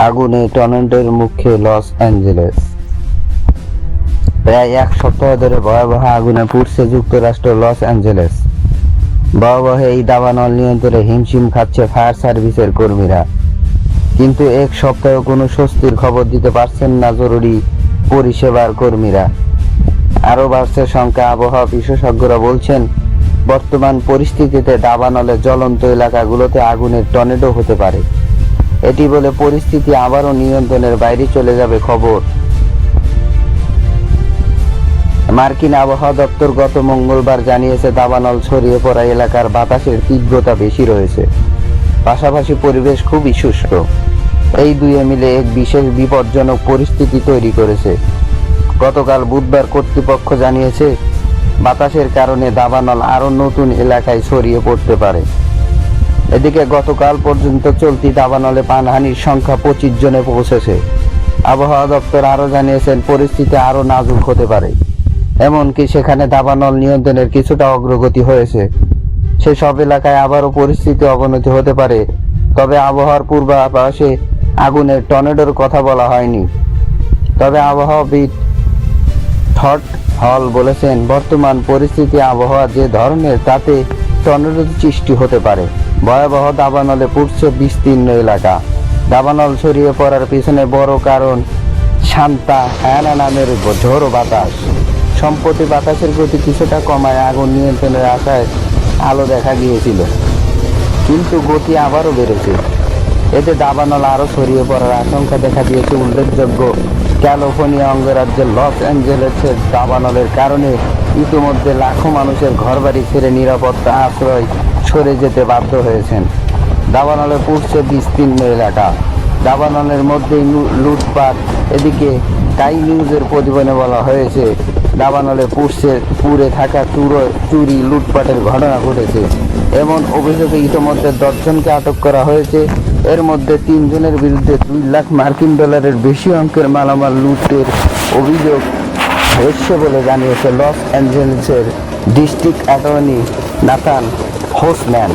আগুনে টর্নেডোর মুখে Los Angeles. প্রায় এক সপ্তাহ ধরে ভয়াবহ আগুনে পুড়ছে যুক্তরাষ্ট্র লস অ্যাঞ্জেলেস। ভয়াবহ এই দাবানল নিয়ন্ত্রণে হিমশিম খাচ্ছে ফায়ার সার্ভিসের কর্মীরা। কিন্তু এক সপ্তাহে কোনো স্বস্তির খবর দিতে পারছেন না জরুরি পরিষেবার কর্মীরা। আরও বাড়ছে সংখ্যা। আবহাওয়া বিশেষজ্ঞরা বলছেন, বর্তমান পরিস্থিতিতে দাবানলের জ্বলন্ত এলাকাগুলোতে আগুনের টর্নেডো হতে পারে। এটি বলে পরিস্থিতি আবারও নিয়ন্ত্রণের বাইরে চলে যাবে খবর। মার্কিন আবহাওয়া দপ্তর গত মঙ্গলবার জানিয়েছে, দাবানল ছড়িয়ে পড়া এলাকার বাতাসের তীব্রতা বেশি রয়েছে, পাশাপাশি পরিবেশ খুবই শুষ্ক। এই দুয়ে মিলে এক বিশেষ বিপজ্জনক পরিস্থিতি তৈরি করেছে। গতকাল বুধবার কর্তৃপক্ষ জানিয়েছে, বাতাসের কারণে দাবানল আরও নতুন এলাকায় ছড়িয়ে পড়তে পারে। এদিকে গতকাল পর্যন্ত চলতি দাবানলে প্রাণহানির সংখ্যা 25 জনে পৌঁছেছে। আবহাওয়া দপ্তর আরও জানিয়েছেন, পরিস্থিতি আরও নাজুক হতে পারে। এমনকি সেখানে দাবানল নিয়ন্ত্রণের কিছুটা অগ্রগতি হয়েছে, সেসব এলাকায় আবারও পরিস্থিতি অবনতি হতে পারে। তবে আবহাওয়ার পূর্বাভাসে আগুনের টর্নেডোর কথা বলা হয়নি। তবে আবহাওয়াবিদ টড হল বলেছেন, বর্তমান পরিস্থিতি আবহাওয়া যে ধরনের তাতে টর্নেডোর সৃষ্টি হতে পারে। ভয়াবহ দাবানলে পুড়ছে বিস্তীর্ণ এলাকা। দাবানল ছড়িয়ে পড়ার পিছনে বড় কারণ সান্তা অ্যানা নামের ঝোড়ো বাতাস। সম্প্রতি বাতাসের গতি কিছুটা কমায় আগুন নিয়ন্ত্রণের আশায় আলো দেখা গিয়েছিল, কিন্তু গতি আবারও বেড়েছে। এতে দাবানল আরও ছড়িয়ে পড়ার আশঙ্কা দেখা দিয়েছে। উল্লেখযোগ্য, ক্যালিফোর্নিয়া অঙ্গরাজ্যের লস অ্যাঞ্জেলেসের দাবানলের কারণে ইতিমধ্যে লাখো মানুষের ঘরবাড়ি ছেড়ে নিরাপত্তা আশ্রয় সরে যেতে বাধ্য হয়েছেন। দাবানলে পুড়ছে বিস্তীর্ণ এলাকা। দাবানলের মধ্যেই লুটপাট। এদিকে স্কাই নিউজের প্রতিবেদনে বলা হয়েছে, দাবানলে পুড়ে থাকা চুরি লুটপাটের ঘটনা ঘটেছে। এমন অভিযোগে ইতিমধ্যে 10 জনকে আটক করা হয়েছে। এর মধ্যে 3 জনের বিরুদ্ধে $2 লাখ মার্কিন ডলারের বেশি অঙ্কের মালামাল লুটের অভিযোগ হয়েছে বলে জানিয়েছে লস অ্যাঞ্জেলেসের ডিস্ট্রিক্ট অ্যাটর্নি নাথান হোসম্যান।